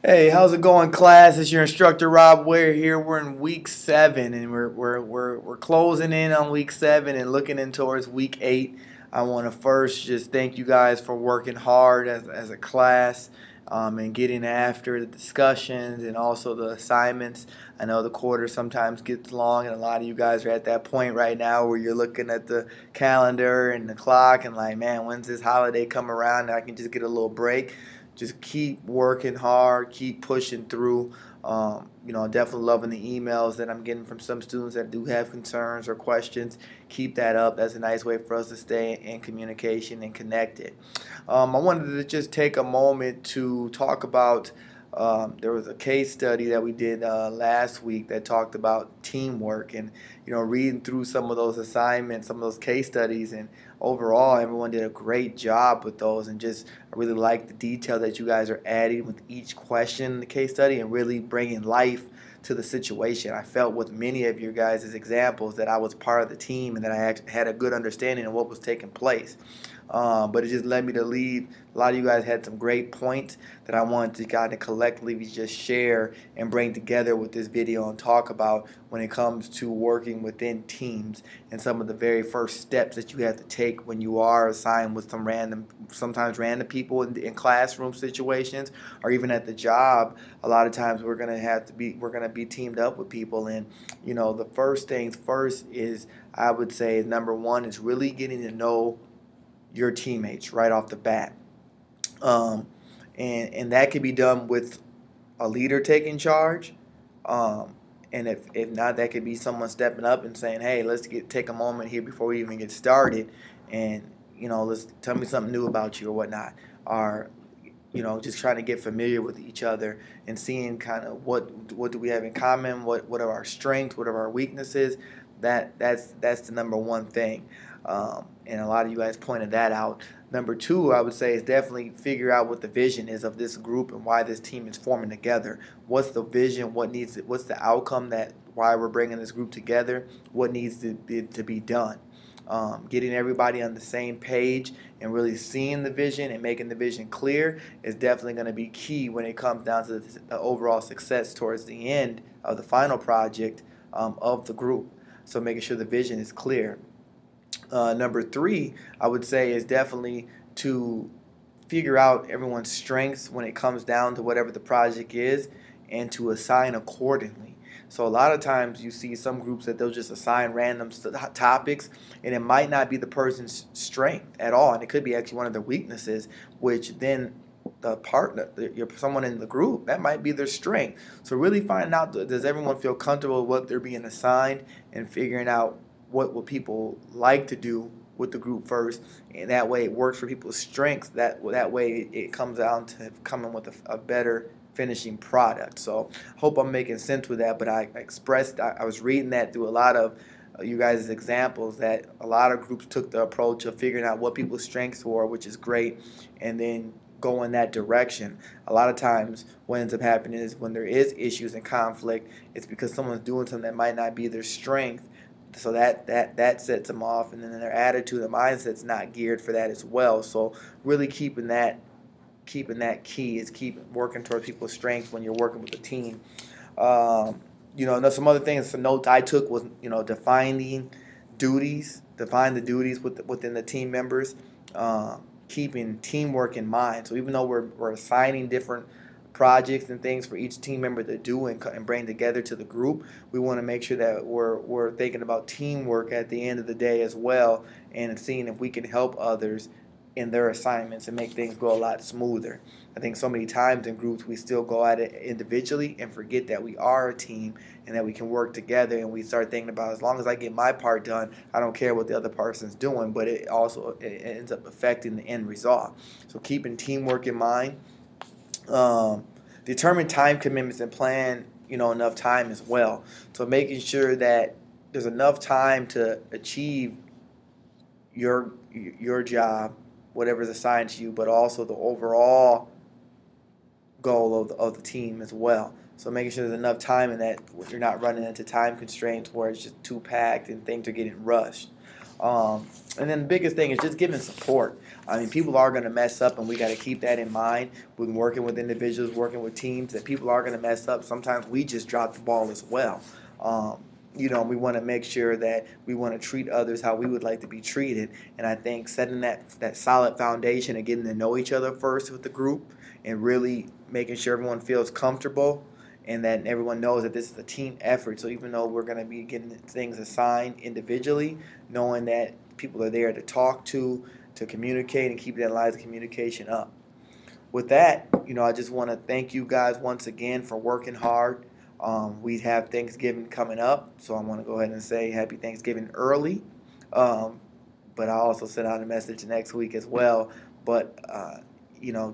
Hey, how's it going, class? It's your instructor Rob Ware here. We're in week 7, and we're closing in on week 7 and looking in towards week 8. I want to first just thank you guys for working hard as a class, and getting after the discussions and also the assignments. I know the quarter sometimes gets long, and a lot of you guys are at that point right now where you're looking at the calendar and the clock and like, man, when's this holiday come around? And I can just get a little break. Just keep working hard, keep pushing through. Definitely loving the emails that I'm getting from some students that do have concerns or questions. Keep that up. That's a nice way for us to stay in communication and connected. I wanted to just take a moment to talk about. There was a case study that we did last week that talked about teamwork, and reading through some of those assignments, some of those case studies, and overall everyone did a great job with those. And just I really like the detail that you guys are adding with each question in the case study and really bringing life to the situation. I felt with many of your guys' examples that I was part of the team and that I had a good understanding of what was taking place. But it just led me to lead. A lot of you guys had some great points that I wanted to kind of collectively just share and bring together with this video and talk about when it comes to working within teams and some of the very first steps that you have to take when you are assigned with sometimes random people in classroom situations or even at the job. A lot of times we're gonna be teamed up with people, and the first things first is, I would say, number one is really getting to know your teammates right off the bat. Um, and that can be done with a leader taking charge. Um, and if not, that could be someone stepping up and saying, hey, let's take a moment here before we even get started, and let's tell me something new about you or whatnot. Or just trying to get familiar with each other and seeing kind of what do we have in common, what are our strengths, what are our weaknesses. That's the number one thing. And a lot of you guys pointed that out. Number two, I would say, is definitely figure out what the vision is of this group and why this team is forming together. What's the vision? What's the outcome, that why we're bringing this group together? What needs to be done? Getting everybody on the same page and really seeing the vision and making the vision clear is definitely going to be key when it comes down to the overall success towards the end of the final project of the group. So making sure the vision is clear. Number three, I would say, is definitely to figure out everyone's strengths when it comes down to whatever the project is and to assign accordingly. So a lot of times you see some groups that they'll just assign random topics, and it might not be the person's strength at all, and it could be actually one of their weaknesses, which then the partner, someone in the group, that might be their strength. So really finding out, does everyone feel comfortable with what they're being assigned, and figuring out what people like to do with the group first, and that way it works for people's strengths. That way it comes down to coming with a better finishing product. So hope I'm making sense with that. But I was reading that through a lot of you guys' examples, that a lot of groups took the approach of figuring out what people's strengths were, which is great, and then go in that direction. A lot of times what ends up happening is when there is issues and conflict, it's because someone's doing something that might not be their strength. So that sets them off, and then their attitude and mindset's not geared for that as well. So really keeping that key is keep working towards people's strengths when you're working with a team. Some other things, some notes I took was define the duties within the team members, keeping teamwork in mind. So even though we're assigning different projects and things for each team member to do and bring together to the group, we want to make sure that we're thinking about teamwork at the end of the day as well, and seeing if we can help others in their assignments and make things go a lot smoother. I think so many times in groups we still go at it individually and forget that we are a team and that we can work together, and we start thinking about, as long as I get my part done, I don't care what the other person's doing, but it ends up affecting the end result. So keeping teamwork in mind. Determine time commitments and plan enough time as well. So making sure that there's enough time to achieve your job, whatever's assigned to you, but also the overall goal of the team as well. So making sure there's enough time and that you're not running into time constraints where it's just too packed and things are getting rushed. And then the biggest thing is just giving support. I mean, people are going to mess up, and we got to keep that in mind when working with individuals, working with teams, that people are going to mess up. Sometimes we just drop the ball as well. We want to make sure that we want to treat others how we would like to be treated. And I think setting that solid foundation and getting to know each other first with the group and really making sure everyone feels comfortable and that everyone knows that this is a team effort. So even though we're going to be getting things assigned individually, knowing that people are there to talk to communicate and keep that lines of communication up. With that, I just want to thank you guys once again for working hard. We have Thanksgiving coming up, so I want to go ahead and say Happy Thanksgiving early. Um, but I'll also send out a message next week as well. But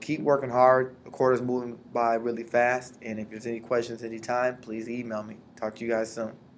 keep working hard. The quarter's moving by really fast, and if there's any questions anytime, please email me. Talk to you guys soon.